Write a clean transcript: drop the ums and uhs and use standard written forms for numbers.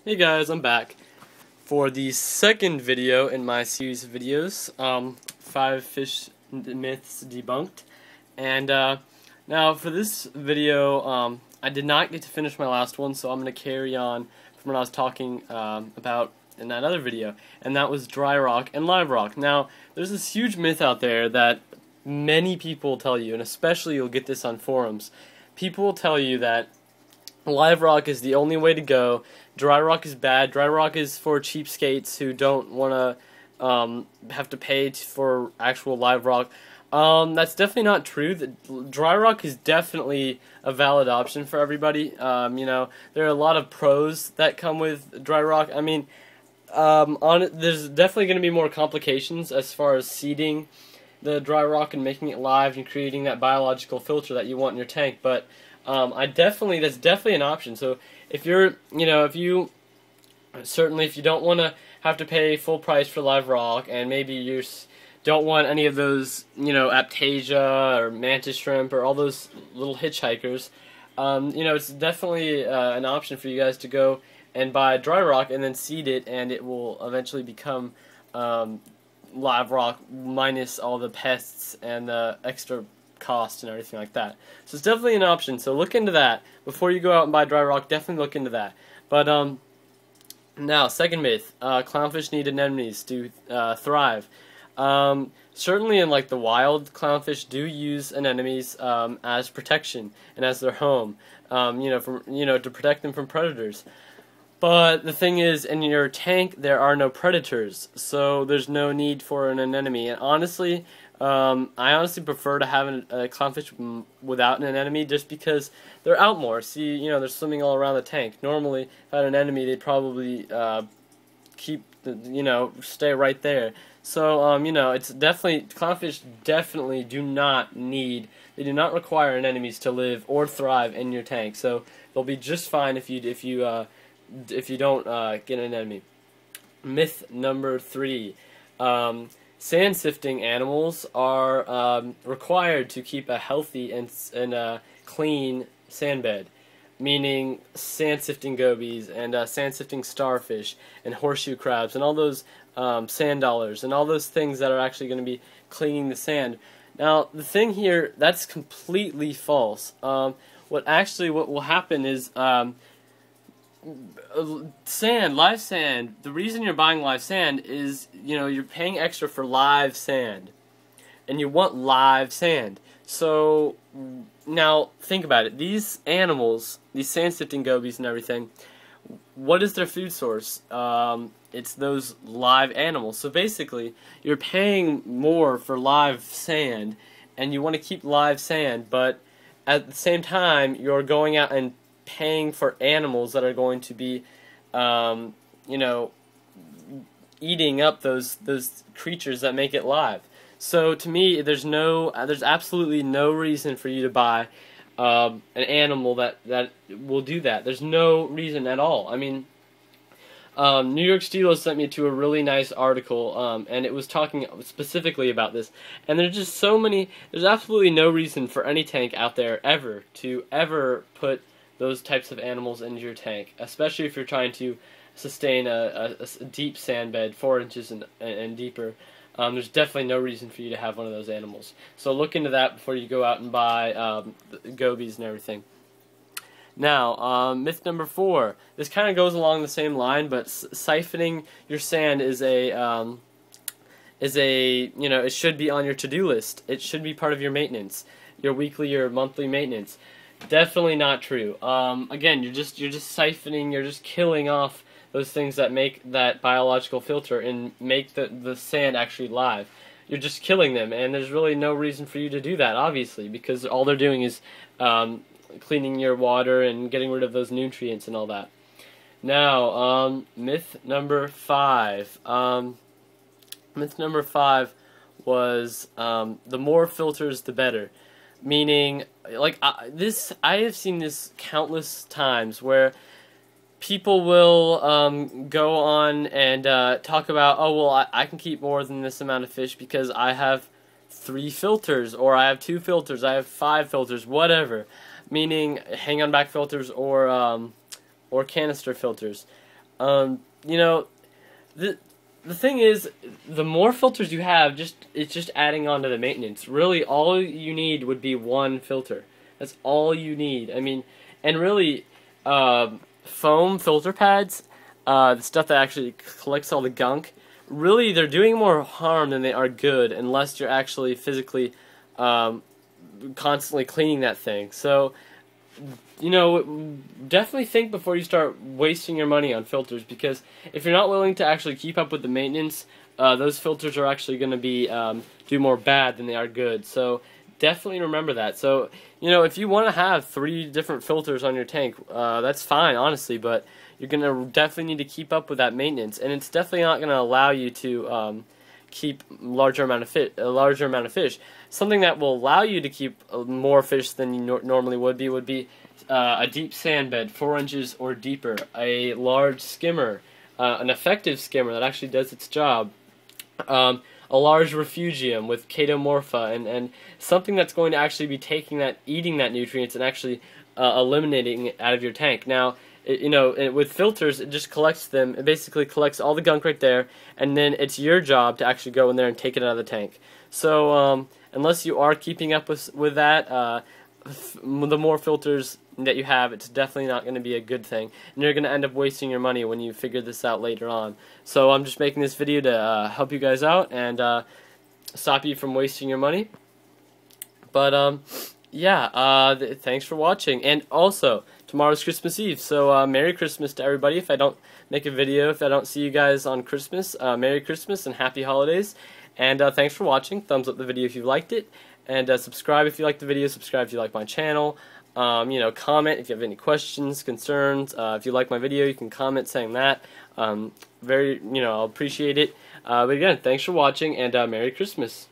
Hey guys, I'm back for the second video in my series of videos, 5 fish myths debunked. And now for this video, I did not get to finish my last one, so I'm going to carry on from what I was talking about in that other video, and that was dry rock and live rock. Now, there's this huge myth out there that many people tell you, and especially you'll get this on forums. People will tell you that live rock is the only way to go. Dry rock is bad. Dry rock is for cheapskates who don't want to have to pay for actual live rock. That's definitely not true. Dry rock is definitely a valid option for everybody. You know, there are a lot of pros that come with dry rock. I mean, there's definitely going to be more complications as far as seeding the dry rock and making it live and creating that biological filter that you want in your tank, but that's definitely an option. So if you're, if you don't want to have to pay full price for live rock, and maybe you don't want any of those, Aptasia or mantis shrimp or all those little hitchhikers, it's definitely an option for you guys to go and buy dry rock and then seed it, and it will eventually become live rock minus all the pests and the extra cost and everything like that. So it's definitely an option, so look into that. Before you go out and buy dry rock, definitely look into that. But now, second myth, clownfish need anemones to thrive. Certainly in the wild, clownfish do use anemones as protection and as their home, to protect them from predators. But the thing is, in your tank there are no predators, so there's no need for an anemone. And honestly, I honestly prefer to have a clownfish without an anemone, just because they're out more. See, they're swimming all around the tank. Normally, if I had an anemone, they'd probably stay right there. So, it's definitely, clownfish definitely do not require anemones to live or thrive in your tank. So they'll be just fine if you don't get an anemone. Myth number 3. Sand-sifting animals are required to keep a healthy and clean sand bed, meaning sand-sifting gobies and sand-sifting starfish and horseshoe crabs and all those sand dollars and all those things that are actually going to be cleaning the sand. Now, the thing here, that's completely false. What will happen is live sand, the reason you're buying live sand is, you're paying extra for live sand, and you want live sand. So, now, think about it. These animals, these sand-sifting gobies and everything, what is their food source? It's those live animals. So basically, you're paying more for live sand, and you want to keep live sand, but at the same time, you're going out and paying for animals that are going to be, eating up those creatures that make it live. So to me, there's absolutely no reason for you to buy an animal that will do that. There's no reason at all. I mean, New York Steel sent me to a really nice article, and it was talking specifically about this. And there's just there's absolutely no reason for any tank out there to ever put those types of animals into your tank, especially if you're trying to sustain a deep sand bed, 4 inches and deeper. There's definitely no reason for you to have one of those animals. So look into that before you go out and buy gobies and everything. Now, myth number 4. This kind of goes along the same line, but siphoning your sand is it should be on your to-do list. It should be part of your maintenance, your weekly or monthly maintenance. Definitely not true. Again, you're just siphoning, you're just killing off those things that make that biological filter and make the sand actually live. You're just killing them, and there's really no reason for you to do that, obviously, because all they're doing is cleaning your water and getting rid of those nutrients and all that. Now, myth number 5. Myth number 5 was the more filters, the better. Meaning, I have seen this countless times where people will go on and talk about, oh, well, I can keep more than this amount of fish because I have 3 filters, or I have 2 filters, I have 5 filters, whatever. Meaning hang-on back filters or canister filters. You know, the thing is, the more filters you have, it's just adding on to the maintenance. Really, all you need would be one filter. That's all you need. I mean, and really, foam filter pads, the stuff that actually collects all the gunk, really, they're doing more harm than they are good unless you're actually physically constantly cleaning that thing. So, you know, definitely think before you start wasting your money on filters, because if you're not willing to actually keep up with the maintenance, those filters are actually going to be do more bad than they are good. So definitely remember that. So, you know, if you want to have 3 different filters on your tank, that's fine, honestly, but you're going to definitely need to keep up with that maintenance, and it's definitely not going to allow you to keep a larger amount of fish. Something that will allow you to keep more fish than you normally would be a deep sand bed, 4 inches or deeper, a large skimmer, an effective skimmer that actually does its job, a large refugium with chaetomorpha, and something that's going to actually be eating that nutrients and actually eliminating it out of your tank. Now, you know, with filters, it just collects them. It basically collects all the gunk right there, and then it's your job to actually go in there and take it out of the tank. So, unless you are keeping up with that, the more filters that you have, it's definitely not going to be a good thing, and you're going to end up wasting your money when you figure this out later on. So I'm just making this video to help you guys out and stop you from wasting your money. But yeah, thanks for watching, and also tomorrow's Christmas Eve, so Merry Christmas to everybody. If I don't make a video, if I don't see you guys on Christmas, Merry Christmas and Happy Holidays, and thanks for watching. Thumbs up the video if you liked it, and subscribe if you liked the video, subscribe if you like my channel. You know, comment if you have any questions, concerns. If you like my video, you can comment saying that. I'll appreciate it. But again, thanks for watching, and Merry Christmas.